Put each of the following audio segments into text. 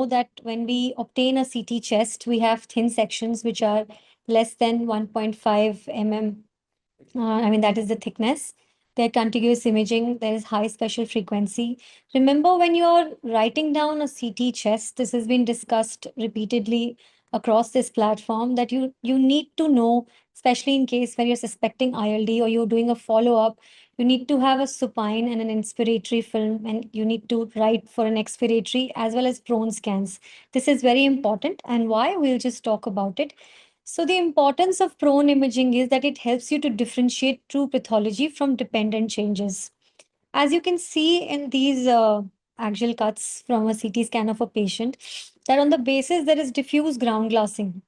know that when we obtain a CT chest, we have thin sections which are less than 1.5 mm. That is the thickness. They're contiguous imaging. There is high special frequency. Remember, when you're writing down a CT chest, this has been discussed repeatedly across this platform, that you need to know, especially in case when you're suspecting ILD or you're doing a follow-up, you need to have a supine and an inspiratory film, and you need to write for an expiratory as well as prone scans. This is very important, and why? We'll just talk about it. So the importance of prone imaging is that it helps you to differentiate true pathology from dependent changes. As you can see in these axial cuts from a CT scan of a patient, that on the basis there is diffuse ground glassing,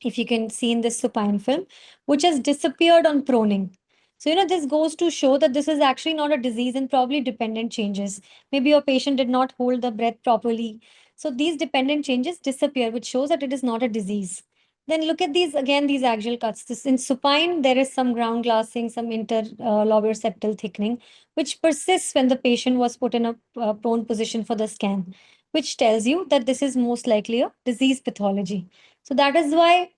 if you can see in this supine film, which has disappeared on proning. So, this goes to show that this is actually not a disease and probably dependent changes. Maybe your patient did not hold the breath properly. So, these dependent changes disappear, which shows that it is not a disease. Then look at these again, these axial cuts. This in supine, there is some ground glassing, some interlobular septal thickening, which persists when the patient was put in a prone position for the scan, which tells you that this is most likely a disease pathology. So that is why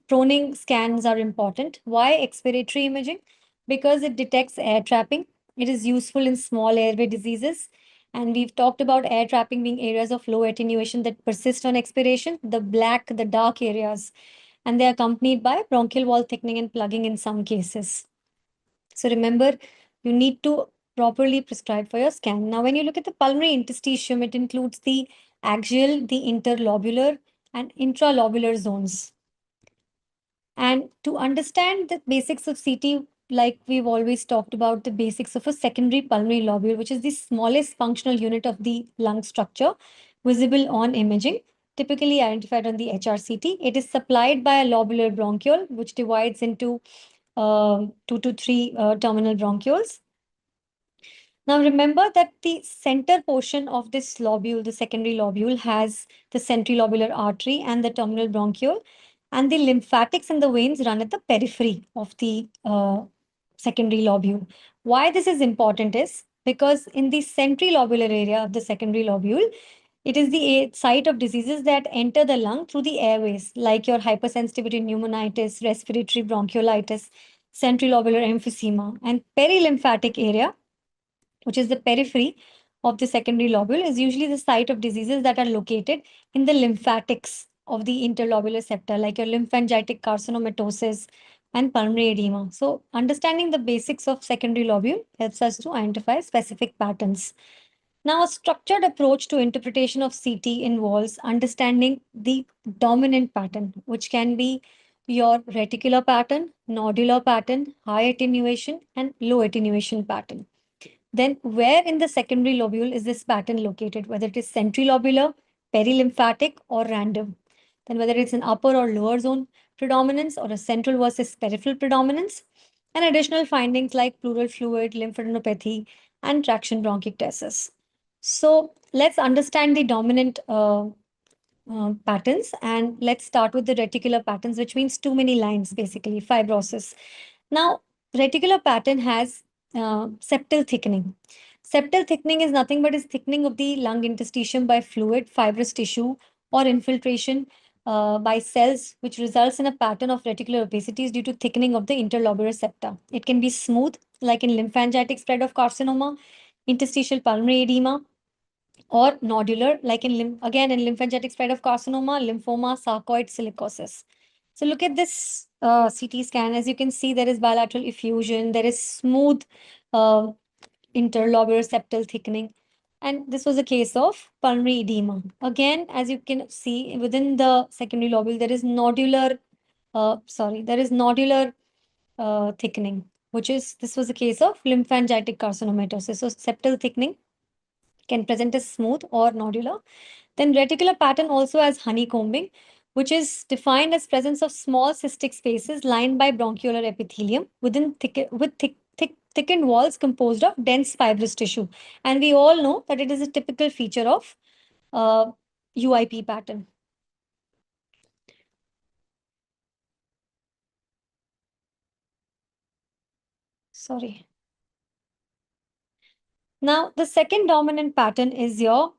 proning scans are important. Why expiratory imaging? Because it detects air trapping. It is useful in small airway diseases. And we've talked about air trapping being areas of low attenuation that persist on expiration, the black, the dark areas. And they're accompanied by bronchial wall thickening and plugging in some cases. So remember, you need to properly prescribe for your scan. Now, when you look at the pulmonary interstitium, it includes the axial, the interlobular, and intralobular zones. And to understand the basics of CT, like we've always talked about the basics of a secondary pulmonary lobule, which is the smallest functional unit of the lung structure, visible on imaging, typically identified on the HRCT. It is supplied by a lobular bronchiole, which divides into 2 to 3 terminal bronchioles. Now remember that the center portion of this lobule, the secondary lobule, has the centrilobular artery and the terminal bronchiole, and the lymphatics and the veins run at the periphery of the secondary lobule. Why this is important is because in the centrilobular area of the secondary lobule, it is the site of diseases that enter the lung through the airways, like your hypersensitivity pneumonitis, respiratory bronchiolitis, centrilobular emphysema, and perilymphatic area, which is the periphery of the secondary lobule, is usually the site of diseases that are located in the lymphatics of the interlobular septa, like your lymphangitic carcinomatosis and pulmonary edema. So, understanding the basics of secondary lobule helps us to identify specific patterns. Now, a structured approach to interpretation of CT involves understanding the dominant pattern, which can be your reticular pattern, nodular pattern, high attenuation, and low attenuation pattern. Then, where in the secondary lobule is this pattern located, whether it is centrilobular, perilymphatic, or random? Then, whether it's an upper or lower zone predominance or a central versus peripheral predominance, and additional findings like pleural fluid, lymphadenopathy, and traction bronchiectasis. So, let's understand the dominant patterns, and let's start with the reticular patterns, which means too many lines, basically, fibrosis. Now, reticular pattern has septal thickening. Septal thickening is nothing but is thickening of the lung interstitium by fluid, fibrous tissue, or infiltration by cells, which results in a pattern of reticular opacities due to thickening of the interlobular septa. It can be smooth, like in lymphangitic spread of carcinoma, interstitial pulmonary edema, or nodular, like again in lymphangitic spread of carcinoma, lymphoma, sarcoid, silicosis. So look at this CT scan. As you can see, there is bilateral effusion, there is smooth uh, interlobular septal thickening. And this was a case of pulmonary edema. Again, as you can see, within the secondary lobule, there is nodular thickening, this was a case of lymphangitic carcinomatosis. So septal thickening can present as smooth or nodular. Then reticular pattern also has honeycombing, which is defined as presence of small cystic spaces lined by bronchiolar epithelium thickened walls composed of dense fibrous tissue. And we all know that it is a typical feature of UIP pattern. Sorry. Now, the second dominant pattern is your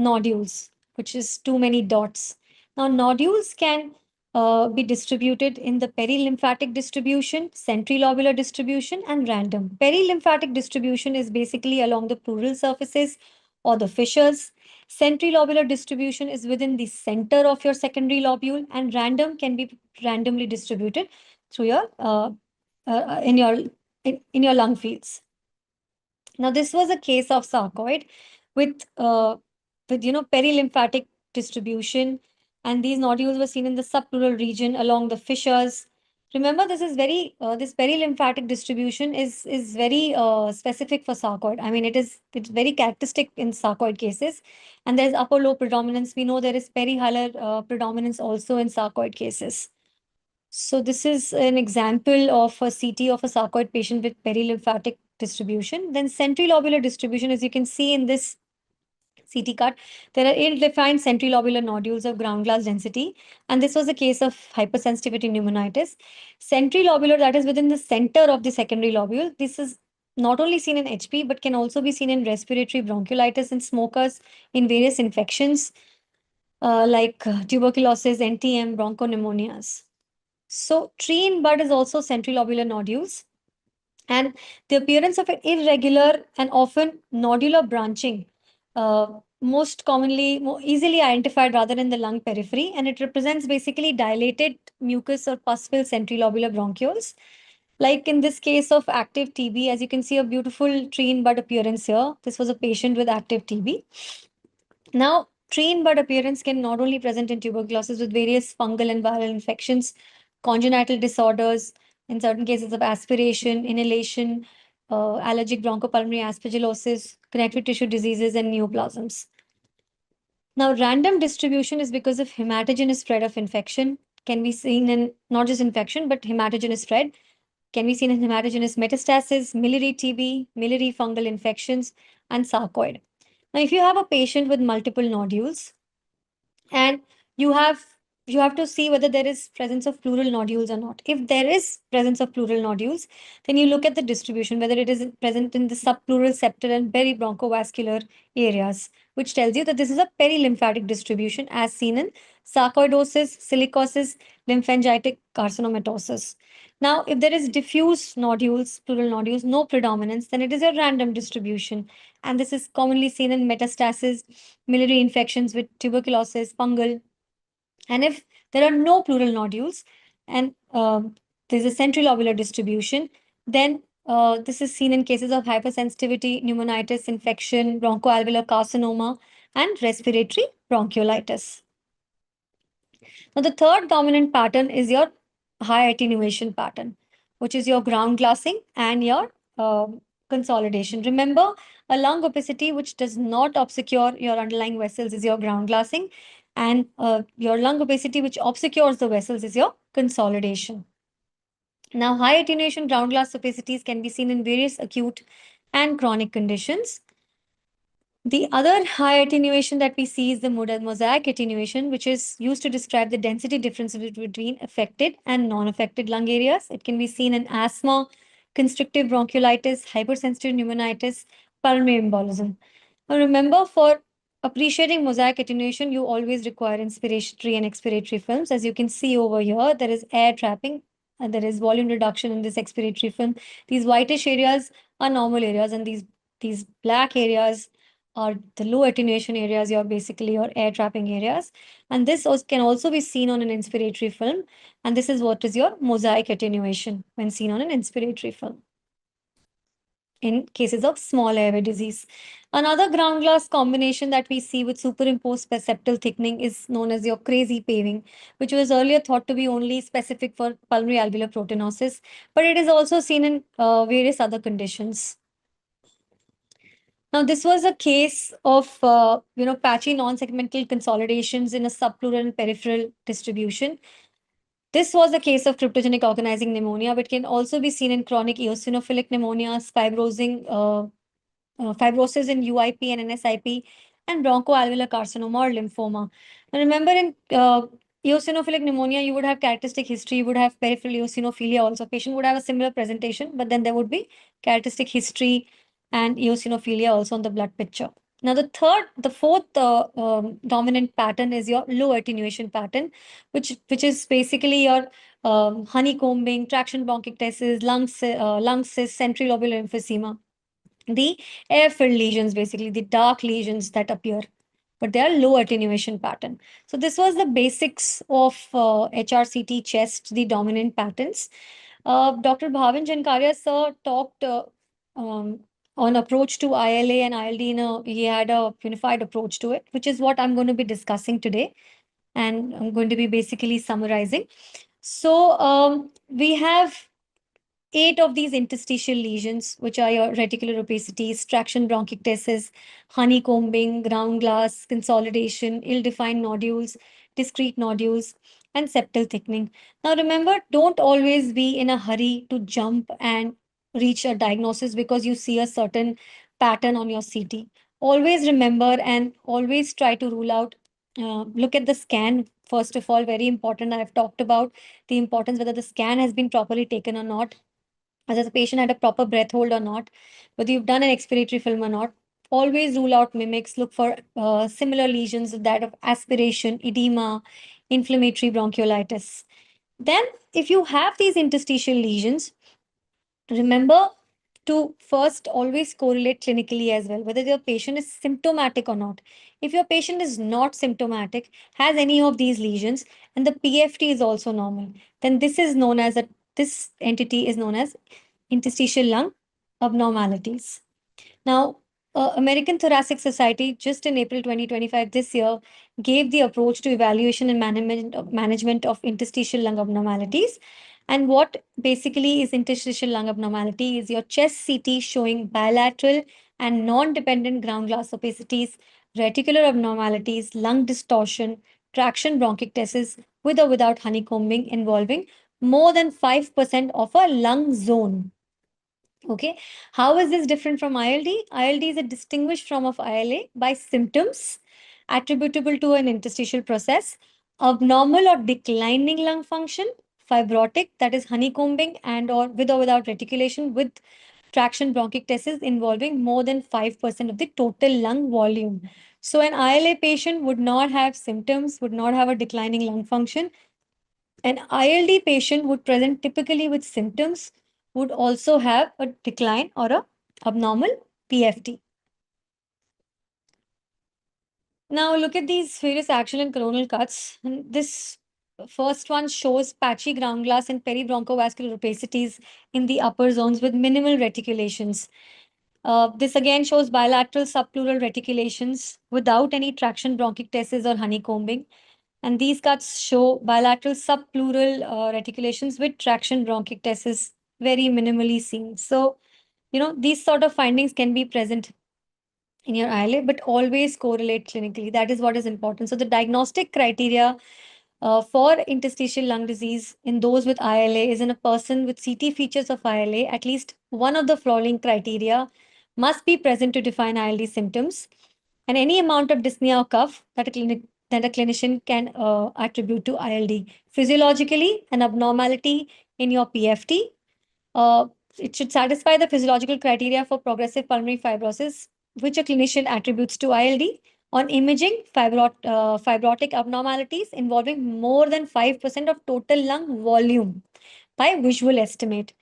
nodules, which is too many dots. Now, nodules can be distributed in the perilymphatic distribution, centrilobular distribution, and random. Perilymphatic distribution is basically along the pleural surfaces or the fissures. Centrilobular distribution is within the center of your secondary lobule, and random can be randomly distributed through your in your in your lung fields. Now, this was a case of sarcoid with perilymphatic distribution, and these nodules were seen in the subpleural region along the fissures. Remember, this is very this perilymphatic distribution is very specific for sarcoid. I mean, it's very characteristic in sarcoid cases, and there's upper lobe predominance. We know there is perihilar predominance also in sarcoid cases. So this is an example of a CT of a sarcoid patient with perilymphatic distribution. Then centrilobular distribution, as you can see in this CT cut, there are ill-defined centrilobular nodules of ground glass density, and this was a case of hypersensitivity pneumonitis. Centrilobular, that is within the center of the secondary lobule. This is not only seen in HP, but can also be seen in respiratory bronchiolitis in smokers, in various infections like tuberculosis, NTM, bronchopneumonias. So tree in bud is also centrilobular nodules, and the appearance of an irregular and often nodular branching, most commonly, more easily identified rather in the lung periphery, and it represents basically dilated mucus or pus-filled centrilobular bronchioles. Like in this case of active TB, as you can see, a beautiful tree in bud appearance here. This was a patient with active TB. Now, tree in bud appearance can not only present in tuberculosis with various fungal and viral infections, congenital disorders, in certain cases of aspiration, inhalation, allergic bronchopulmonary aspergillosis, connective tissue diseases, and neoplasms. Now, random distribution is because of hematogenous spread of infection, can be seen in not just infection, but hematogenous spread, can be seen in hematogenous metastasis, miliary TB, miliary fungal infections, and sarcoid. Now, if you have a patient with multiple nodules and you have you have to see whether there is presence of pleural nodules or not. If there is presence of pleural nodules, then you look at the distribution, whether it is present in the subpleural, septal, and peribronchovascular areas, which tells you that this is a perilymphatic distribution as seen in sarcoidosis, silicosis, lymphangitic carcinomatosis. Now, if there is diffuse nodules, pleural nodules, no predominance, then it is a random distribution. And this is commonly seen in metastasis, miliary infections with tuberculosis, fungal. And if there are no pleural nodules and there's a centrilobular distribution, then this is seen in cases of hypersensitivity, pneumonitis, infection, bronchoalveolar carcinoma, and respiratory bronchiolitis. Now, the third dominant pattern is your high attenuation pattern, which is your ground glassing and your consolidation. Remember, a lung opacity which does not obscure your underlying vessels is your ground glassing, and your lung opacity which obscures the vessels is your consolidation. Now, high attenuation ground glass opacities can be seen in various acute and chronic conditions. The other high attenuation that we see is the mosaic attenuation, which is used to describe the density differences between affected and non-affected lung areas. It can be seen in asthma, constrictive bronchiolitis, hypersensitive pneumonitis, pulmonary embolism. Now remember, for appreciating mosaic attenuation, you always require inspiratory and expiratory films. As you can see over here, there is air trapping and there is volume reduction in this expiratory film. These whitish areas are normal areas, and these black areas are the low attenuation areas, basically your air trapping areas. And this can also be seen on an inspiratory film. And this is what is your mosaic attenuation when seen on an inspiratory film in cases of small airway disease. Another ground glass combination that we see with superimposed septal thickening is known as your crazy paving, which was earlier thought to be only specific for pulmonary alveolar proteinosis, but it is also seen in various other conditions. Now, this was a case of patchy non-segmental consolidations in a subpleural and peripheral distribution. This was a case of cryptogenic organizing pneumonia, but can also be seen in chronic eosinophilic pneumonias, fibrosis in UIP and NSIP, and bronchoalveolar carcinoma or lymphoma. Now, remember, in eosinophilic pneumonia, you would have characteristic history, you would have peripheral eosinophilia also. Patient would have a similar presentation, but then there would be characteristic history and eosinophilia also on the blood picture. Now, the fourth dominant pattern is your low attenuation pattern, which is basically your honeycombing, traction bronchiectasis, lung cysts, central lobular emphysema, the air-filled lesions, basically the dark lesions that appear, but they are low attenuation pattern. So this was the basics of HRCT chest, the dominant patterns. Dr. Bhavin Jankaria sir talked um, on approach to ILA and ILD. He had a unified approach to it, which is what I'm going to be discussing today, and I'm going to be basically summarizing. So we have 8 of these interstitial lesions, which are your reticular opacities, traction bronchiectasis, honeycombing, ground glass, consolidation, ill-defined nodules, discrete nodules, and septal thickening. Now, remember, don't always be in a hurry to jump and reach a diagnosis because you see a certain pattern on your CT. Always remember and always try to rule out, look at the scan. First of all, very important. I've talked about the importance whether the scan has been properly taken or not, whether the patient had a proper breath hold or not, whether you've done an expiratory film or not. Always rule out mimics. Look for similar lesions, that of aspiration, edema, inflammatory bronchiolitis. Then, if you have these interstitial lesions, remember to first always correlate clinically as well, whether your patient is symptomatic or not. If your patient is not symptomatic, has any of these lesions, and the PFT is also normal, then this entity is known as interstitial lung abnormalities. Now, American Thoracic Society, just in April 2025, this year, gave the approach to evaluation and management of interstitial lung abnormalities. And what basically is interstitial lung abnormality is your chest CT showing bilateral and non-dependent ground glass opacities, reticular abnormalities, lung distortion, traction bronchiectasis with or without honeycombing involving more than 5% of a lung zone. Okay. How is this different from ILD? ILD is a distinguished form of ILA by symptoms attributable to an interstitial process, abnormal or declining lung function, fibrotic, that is honeycombing and or without reticulation with traction bronchiectasis involving more than 5% of the total lung volume. So an ILA patient would not have symptoms, would not have a declining lung function. An ILD patient would present typically with symptoms, would also have a decline or a abnormal PFT. Now look at these various axial and coronal cuts. And this first one shows patchy ground glass and peribronchovascular opacities in the upper zones with minimal reticulations. This again shows bilateral subpleural reticulations without any traction bronchiectasis or honeycombing. And these cuts show bilateral subpleural reticulations with traction bronchiectasis very minimally seen. So, these sort of findings can be present in your ILA, but always correlate clinically. That is what is important. So, the diagnostic criteria for interstitial lung disease in those with ILA is in a person with CT features of ILA, at least one of the following criteria must be present to define ILD symptoms, and any amount of dyspnea or cough that a clinician can attribute to ILD. Physiologically, an abnormality in your PFT. Uh, it should satisfy the physiological criteria for progressive pulmonary fibrosis, which a clinician attributes to ILD. On imaging, fibrotic abnormalities involving more than 5% of total lung volume by visual estimate.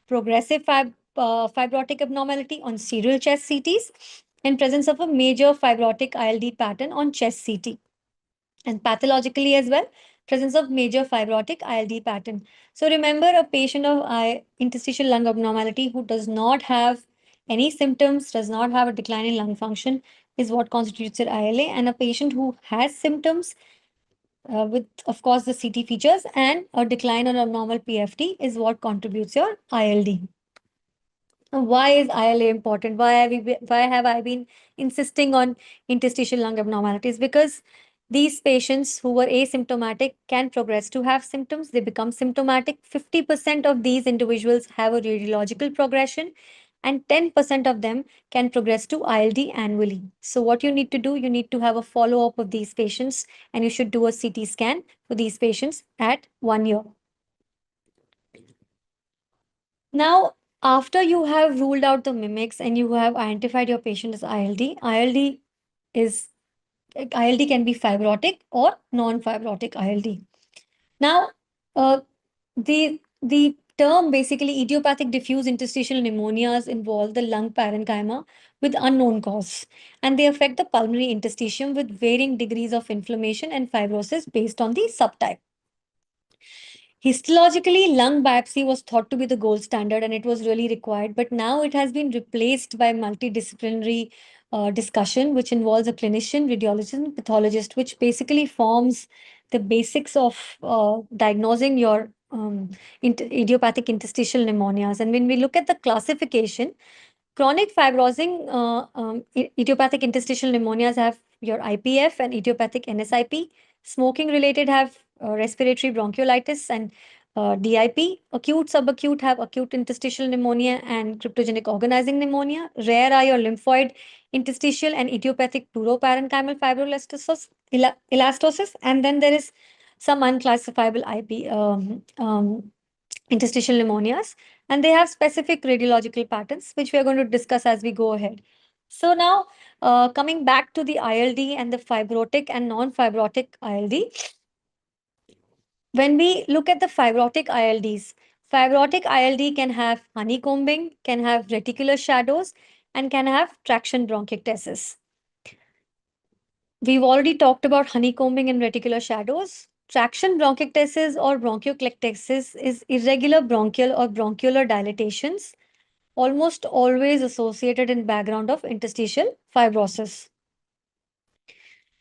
Progressive fibrotic abnormality on serial chest CTs, and presence of a major fibrotic ILD pattern on chest CT. And pathologically as well, presence of major fibrotic ILD pattern. So remember, a patient of interstitial lung abnormality who does not have any symptoms, does not have a decline in lung function, is what constitutes your ILA. And a patient who has symptoms, with, of course, the CT features and a decline or abnormal PFT is what contributes your ILD. Why is ILA important? Why have I been insisting on interstitial lung abnormalities? Because these patients who were asymptomatic can progress to have symptoms. They become symptomatic. 50% of these individuals have a radiological progression, and 10% of them can progress to ILD annually. So, what you need to do, you need to have a follow up of these patients, and you should do a CT scan for these patients at 1 year. Now, after you have ruled out the mimics and you have identified your patient as ILD, ILD is ILD can be fibrotic or non-fibrotic ILD. Now, the term basically idiopathic diffuse interstitial pneumonias involve the lung parenchyma with unknown cause, and they affect the pulmonary interstitium with varying degrees of inflammation and fibrosis based on the subtype. Histologically, lung biopsy was thought to be the gold standard and it was really required, but now it has been replaced by multidisciplinary discussion, which involves a clinician, radiologist, and pathologist, which basically forms the basics of diagnosing your idiopathic interstitial pneumonias. And when we look at the classification, chronic fibrosing idiopathic interstitial pneumonias have your IPF and idiopathic NSIP. Smoking related have respiratory bronchiolitis and DIP. Acute, subacute have acute interstitial pneumonia and cryptogenic organizing pneumonia. Rare eye or lymphoid interstitial and idiopathic pleuroparenchymal fibroelastosis. Elastosis. And then there is some unclassifiable interstitial pneumonias, and they have specific radiological patterns, which we are going to discuss as we go ahead. So now, coming back to the ILD and the fibrotic and non-fibrotic ILD, when we look at the fibrotic ILDs, fibrotic ILD can have honeycombing, can have reticular shadows, and can have traction bronchiectasis. We've already talked about honeycombing and reticular shadows. Traction bronchiectasis or bronchioclectasis is irregular bronchial or bronchiolar dilatations, almost always associated in background of interstitial fibrosis.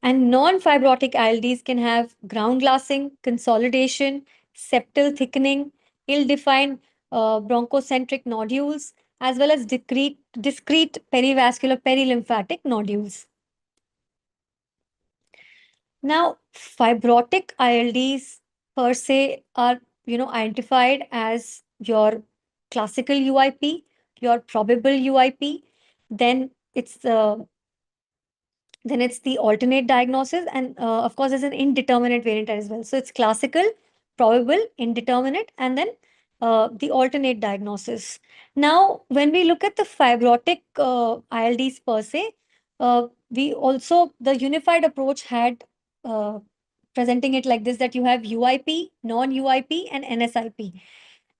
And non-fibrotic ILDs can have ground glassing, consolidation, septal thickening, ill-defined bronchocentric nodules, as well as discrete perivascular perilymphatic nodules. Now, fibrotic ILDs per se are, identified as your classical UIP, your probable UIP, then it's the alternate diagnosis, and of course, there's an indeterminate variant as well. So it's classical, probable, indeterminate, and then the alternate diagnosis. Now, when we look at the fibrotic ILDs per se, we also, the unified approach had uh, presenting it like this, that you have UIP, non-UIP, and NSIP.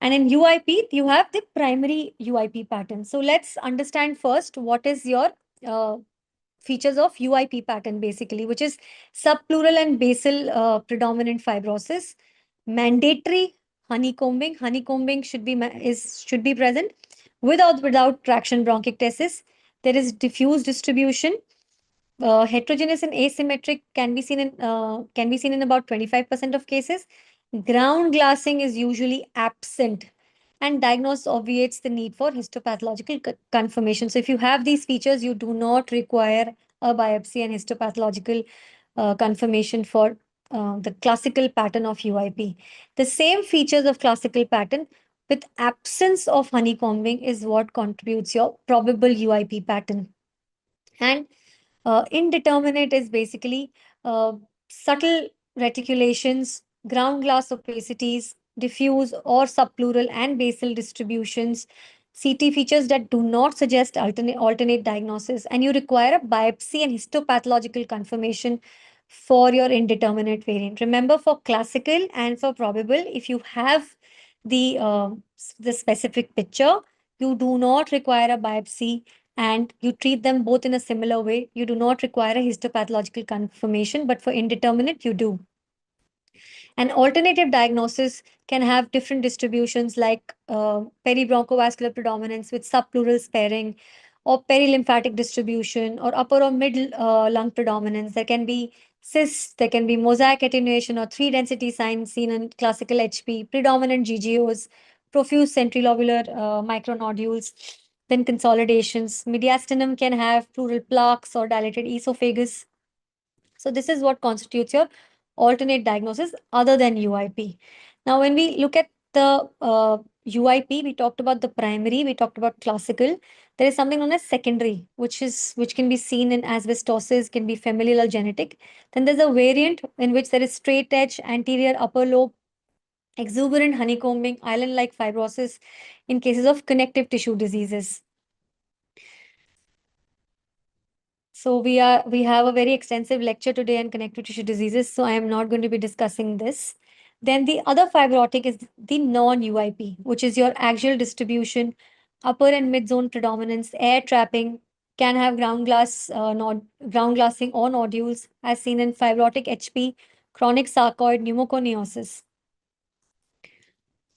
And in UIP, you have the primary UIP pattern. So let's understand first what is your features of UIP pattern basically, which is subpleural and basal predominant fibrosis, mandatory honeycombing. Honeycombing should be present without traction bronchiectasis. There is diffuse distribution. Heterogeneous and asymmetric can be seen in about 25% of cases. Ground glassing is usually absent, and diagnosis obviates the need for histopathological confirmation. So if you have these features, you do not require a biopsy and histopathological confirmation for the classical pattern of UIP. The same features of classical pattern with absence of honeycombing is what contributes your probable UIP pattern. And indeterminate is basically subtle reticulations, ground glass opacities, diffuse or subpleural and basal distributions, CT features that do not suggest alternate diagnosis, and you require a biopsy and histopathological confirmation for your indeterminate variant. Remember, for classical and for probable, if you have the specific picture, you do not require a biopsy and you treat them both in a similar way. You do not require a histopathological confirmation, but for indeterminate, you do. An alternative diagnosis can have different distributions like peribronchovascular predominance with subpleural sparing, or perilymphatic distribution, or upper or middle lung predominance. There can be cysts, there can be mosaic attenuation or three density signs seen in classical HP, predominant GGOs, profuse centrilobular micronodules, then consolidations. Mediastinum can have pleural plaques or dilated esophagus. So this is what constitutes your alternate diagnosis other than UIP. Now, when we look at the UIP, we talked about the primary, we talked about classical. There is something known as secondary, which can be seen in asbestosis, can be familial or genetic. Then there's a variant in which there is straight edge, anterior upper lobe, exuberant honeycombing, island-like fibrosis in cases of connective tissue diseases. So we have a very extensive lecture today on connective tissue diseases, so I am not going to be discussing this. Then the other fibrotic is the non-UIP, which is your axial distribution, upper and mid zone predominance, air trapping, can have ground glassing or nodules, as seen in fibrotic HP, chronic sarcoid pneumoconiosis.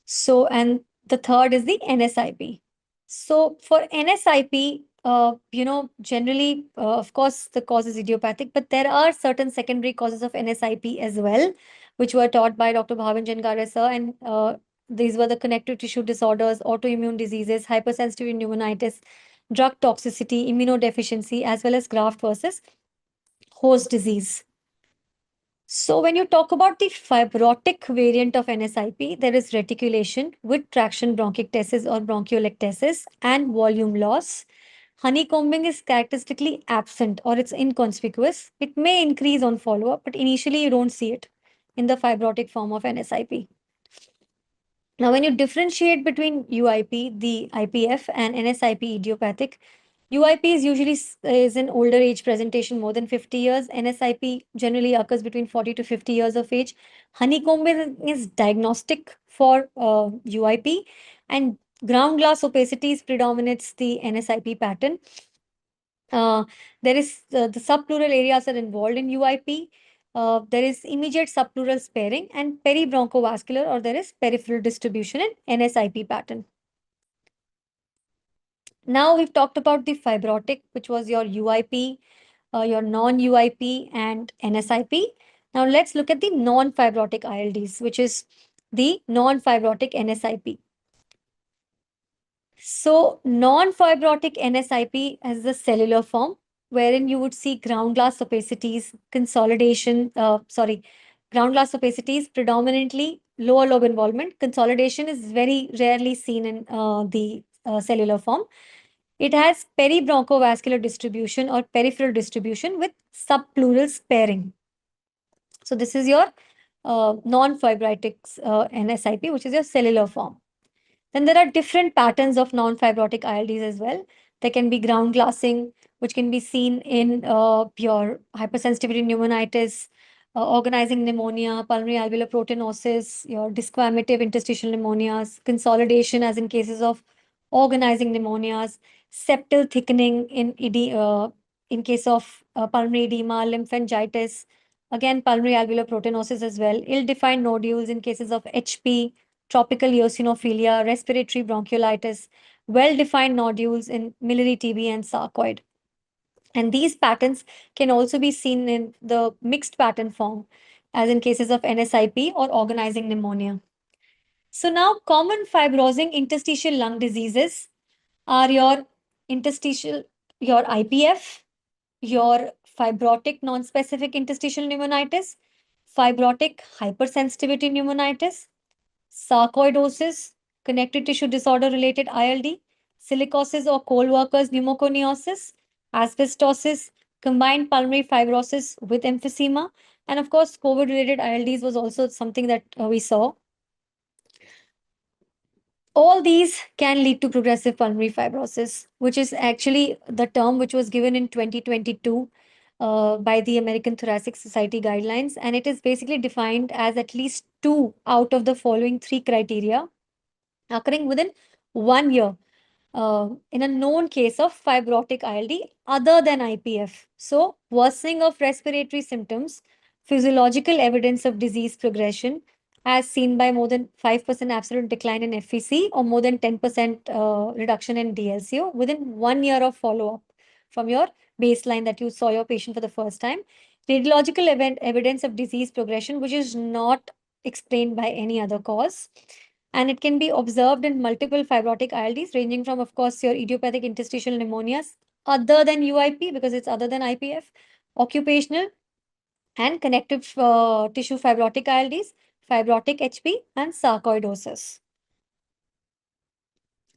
So, and the third is the NSIP. So for NSIP, generally, of course, the cause is idiopathic, but there are certain secondary causes of NSIP as well, which were taught by Dr. Bhavin Jangaria sir, and these were the connective tissue disorders, autoimmune diseases, hypersensitivity pneumonitis, drug toxicity, immunodeficiency, as well as graft versus host disease. So when you talk about the fibrotic variant of NSIP, there is reticulation with traction bronchiectasis or bronchiolectasis and volume loss. Honeycombing is characteristically absent or it's inconspicuous. It may increase on follow-up, but initially you don't see it in the fibrotic form of NSIP. Now, when you differentiate between UIP, the IPF, and NSIP idiopathic, UIP is usually is an older age presentation, more than 50 years. NSIP generally occurs between 40 to 50 years of age. Honeycombing is diagnostic for UIP, and ground glass opacities predominates the NSIP pattern. There is the subpleural areas are involved in UIP. There is immediate subpleural sparing and peribronchovascular, or there is peripheral distribution in NSIP pattern. Now we've talked about the fibrotic, which was your UIP, your non-UIP, and NSIP. Now let's look at the non-fibrotic ILDs, which is the non-fibrotic NSIP. So non-fibrotic NSIP has the cellular form, wherein you would see ground glass opacities, ground glass opacities, predominantly lower lobe involvement. Consolidation is very rarely seen in the cellular form. It has peribronchovascular distribution or peripheral distribution with subpleural sparing. So this is your non-fibrotic NSIP, which is your cellular form. Then there are different patterns of non-fibrotic ILDs as well. There can be ground glassing, which can be seen in your hypersensitivity pneumonitis, organizing pneumonia, pulmonary alveolar proteinosis, your desquamative interstitial pneumonias, consolidation as in cases of organizing pneumonias, septal thickening in case of pulmonary edema, lymphangitis, again pulmonary alveolar proteinosis as well, ill-defined nodules in cases of HP, tropical eosinophilia, respiratory bronchiolitis, well-defined nodules in miliary TB and sarcoid. And these patterns can also be seen in the mixed pattern form, as in cases of NSIP or organizing pneumonia. So now common fibrosing interstitial lung diseases are your IPF, your fibrotic non-specific interstitial pneumonitis, fibrotic hypersensitivity pneumonitis, sarcoidosis, connective tissue disorder related ILD, silicosis or coal workers pneumoconiosis, asbestosis, combined pulmonary fibrosis with emphysema, and of course, COVID related ILDs was also something that we saw. All these can lead to progressive pulmonary fibrosis, which is actually the term which was given in 2022 by the American Thoracic Society guidelines. And it is basically defined as at least 2 out of the following 3 criteria occurring within 1 year in a known case of fibrotic ILD other than IPF. So, worsening of respiratory symptoms, physiological evidence of disease progression, as seen by more than 5% absolute decline in FVC or more than 10% reduction in DLCO within 1 year of follow-up from your baseline that you saw your patient for the first time. Radiological evidence of disease progression, which is not explained by any other cause. And it can be observed in multiple fibrotic ILDs, ranging from, of course, your idiopathic interstitial pneumonias, other than UIP, because it's other than IPF, occupational and connective tissue fibrotic ILDs, fibrotic HP, and sarcoidosis.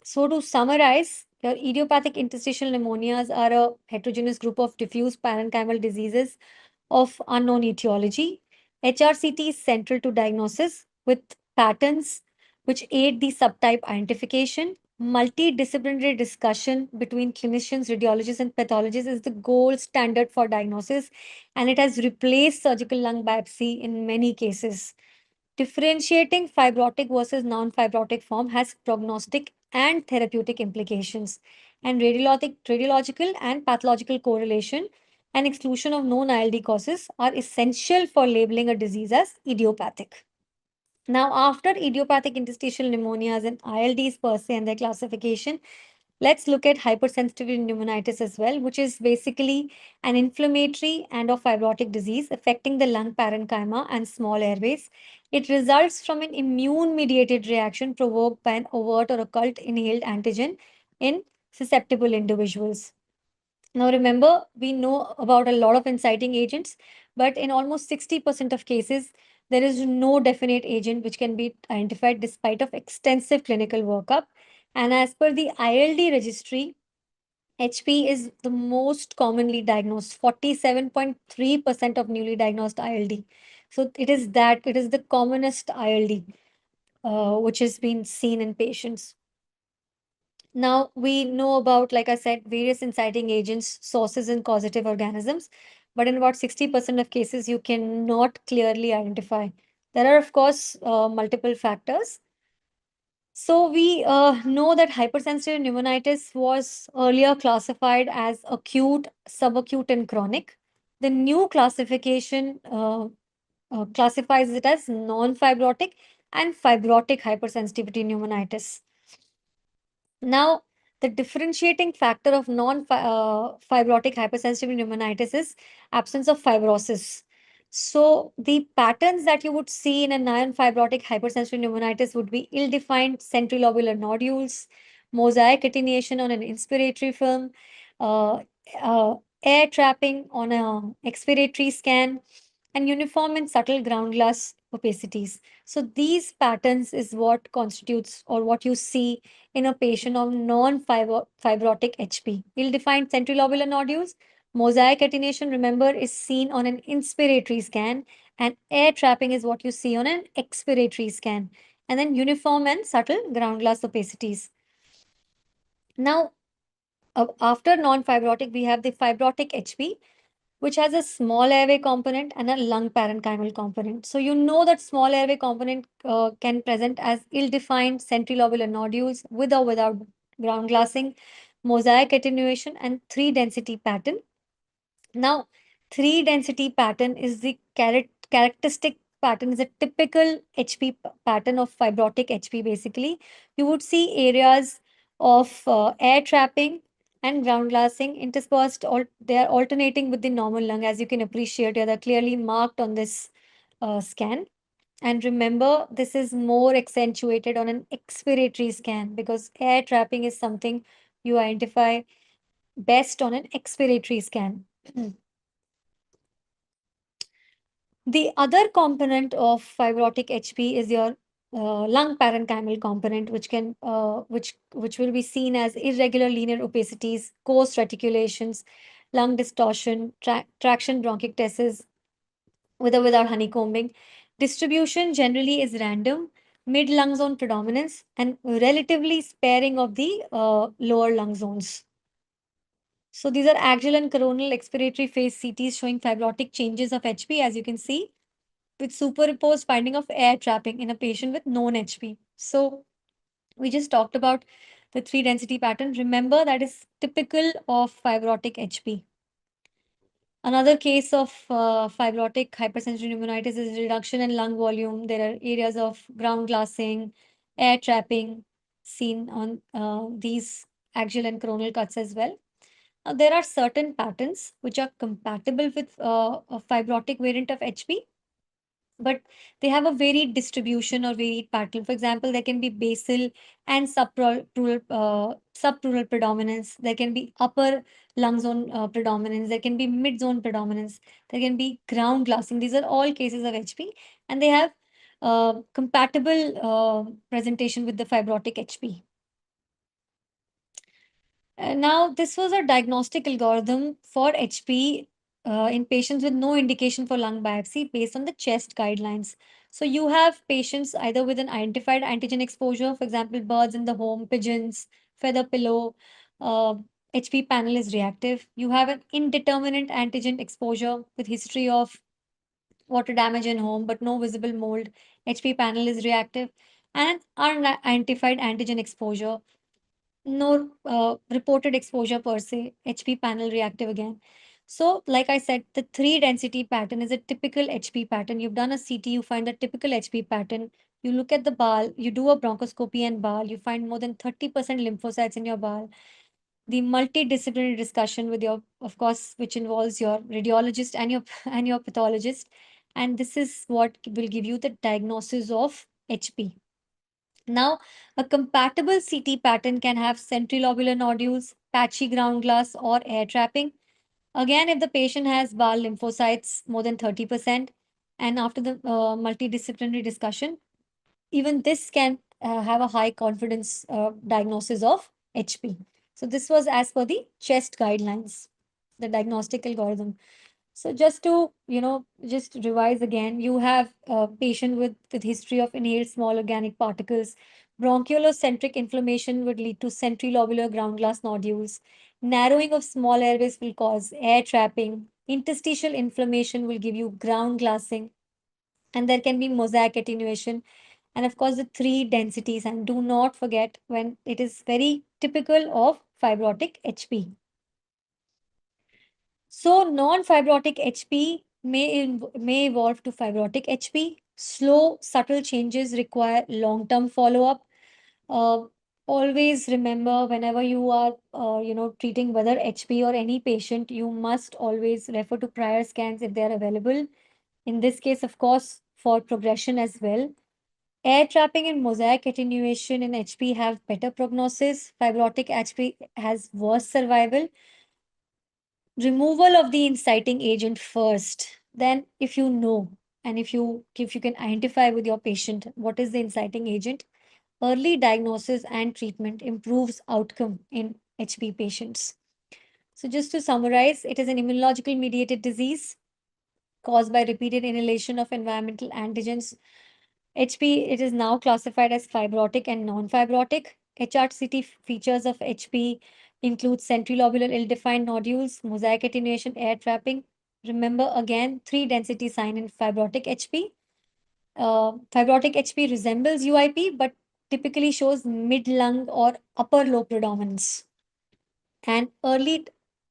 So to summarize, your idiopathic interstitial pneumonias are a heterogeneous group of diffuse parenchymal diseases of unknown etiology. HRCT is central to diagnosis with patterns which aid the subtype identification. multidisciplinary discussion between clinicians, radiologists, and pathologists is the gold standard for diagnosis, and it has replaced surgical lung biopsy in many cases. Differentiating fibrotic versus non fibrotic form has prognostic and therapeutic implications, and radiological and pathological correlation and exclusion of known ILD causes are essential for labeling a disease as idiopathic. Now, after idiopathic interstitial pneumonias and ILDs per se and their classification, let's look at hypersensitivity pneumonitis as well, which is basically an inflammatory and or fibrotic disease affecting the lung parenchyma and small airways. It results from an immune-mediated reaction provoked by an overt or occult inhaled antigen in susceptible individuals. Now, remember, we know about a lot of inciting agents, but in almost 60% of cases, there is no definite agent which can be identified despite of extensive clinical workup. And as per the ILD registry, HP is the most commonly diagnosed, 47.3% of newly diagnosed ILD. So it is the commonest ILD, which has been seen in patients. Now, we know about, like I said, various inciting agents, sources, and causative organisms, but in about 60% of cases, you cannot clearly identify. There are, of course, multiple factors. So, we know that hypersensitive pneumonitis was earlier classified as acute, subacute, and chronic. The new classification classifies it as non fibrotic and fibrotic hypersensitivity pneumonitis. Now, the differentiating factor of non-fibrotic hypersensitivity pneumonitis is absence of fibrosis. So, the patterns that you would see in a non-fibrotic hypersensitivity pneumonitis would be ill-defined centrilobular nodules, mosaic attenuation on an inspiratory film, uh, uh, air trapping on a expiratory scan, and uniform and subtle ground glass opacities. So, these patterns is what constitutes or what you see in a patient of non-fibrotic HP. Ill-defined centrilobular nodules, mosaic attenuation, remember, is seen on an inspiratory scan, and air trapping is what you see on an expiratory scan. And then uniform and subtle ground glass opacities. Now, after non-fibrotic, we have the fibrotic HP, which has a small airway component and a lung parenchymal component. So you know that small airway component can present as ill-defined centrilobular nodules with or without ground glassing, mosaic attenuation, and three density pattern. Now, three density pattern is the characteristic pattern, is a typical HP pattern of fibrotic HP basically. You would see areas of air trapping and ground glassing interspersed, they are alternating with the normal lung, as you can appreciate. They are clearly marked on this scan. And remember, this is more accentuated on an expiratory scan because air trapping is something you identify best on an expiratory scan. The other component of fibrotic HP is your lung parenchymal component, which will be seen as irregular linear opacities, coarse reticulations, lung distortion, traction bronchiectasis with or without honeycombing. Distribution generally is random, mid lung zone predominance, and relatively sparing of the lower lung zones. So these are axial and coronal expiratory phase CTs showing fibrotic changes of HP, as you can see, with superimposed finding of air trapping in a patient with known HP. So we just talked about the three density pattern. Remember, that is typical of fibrotic HP. Another case of fibrotic hypersensitive pneumonitis is reduction in lung volume. There are areas of ground glassing, air trapping seen on these axial and coronal cuts as well. Now, there are certain patterns which are compatible with a fibrotic variant of HP, but they have a varied distribution or varied pattern. For example, there can be basal and subpleural predominance. There can be upper lung zone predominance. There can be mid zone predominance. There can be ground glassing. These are all cases of HP, and they have compatible presentation with the fibrotic HP. Now, this was a diagnostic algorithm for HP in patients with no indication for lung biopsy based on the chest guidelines. So you have patients either with an identified antigen exposure, for example, birds in the home, pigeons, feather pillow, uh, HP panel is reactive. You have an indeterminate antigen exposure with history of water damage in home but no visible mold. HP panel is reactive. And unidentified antigen exposure, no reported exposure per se, HP panel reactive again. So, like I said, the three density pattern is a typical HP pattern. You've done a CT, you find the typical HP pattern. You look at the bowel, you do a bronchoscopy and bowel, you find more than 30% lymphocytes in your bowel. The multidisciplinary discussion with your, of course, which involves your radiologist and your and your pathologist, and this is what will give you the diagnosis of HP. Now, a compatible CT pattern can have centrilobular nodules, patchy ground glass, or air trapping. Again, if the patient has bowel lymphocytes more than 30%, and after the multidisciplinary discussion, even this can have a high confidence diagnosis of HP. So, this was as per the chest guidelines, the diagnostic algorithm. So just to, just revise again, you have a patient with history of inhaled small organic particles. Bronchiolocentric inflammation would lead to centrilobular ground glass nodules. Narrowing of small airways will cause air trapping. Interstitial inflammation will give you ground glassing. And there can be mosaic attenuation. And of course, the three densities. And do not forget when it is very typical of fibrotic HP. So non-fibrotic HP may evolve to fibrotic HP. Slow, subtle changes require long-term follow-up. Uh, Always remember whenever you are, treating whether HP or any patient, you must always refer to prior scans if they are available. In this case, of course, for progression as well. Air trapping and mosaic attenuation in HP have better prognosis. Fibrotic HP has worse survival. Removal of the inciting agent first. Then if you know, and if you can identify with your patient what is the inciting agent, early diagnosis and treatment improves outcome in HP patients. So just to summarize, it is an immunological mediated disease caused by repeated inhalation of environmental antigens. HP, it is now classified as fibrotic and non-fibrotic. HRCT features of HP include centrilobular ill-defined nodules, mosaic attenuation, air trapping. Remember again, three density sign in fibrotic HP. Fibrotic HP resembles UIP, but typically shows mid-lung or upper lobe predominance. And early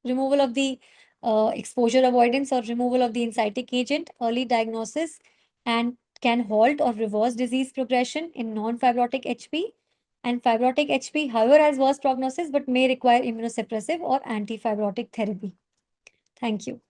removal of the exposure avoidance or removal of the inciting agent, early diagnosis, and can halt or reverse disease progression in non-fibrotic HP. And fibrotic HP, however, has worse prognosis but may require immunosuppressive or anti-fibrotic therapy. Thank you.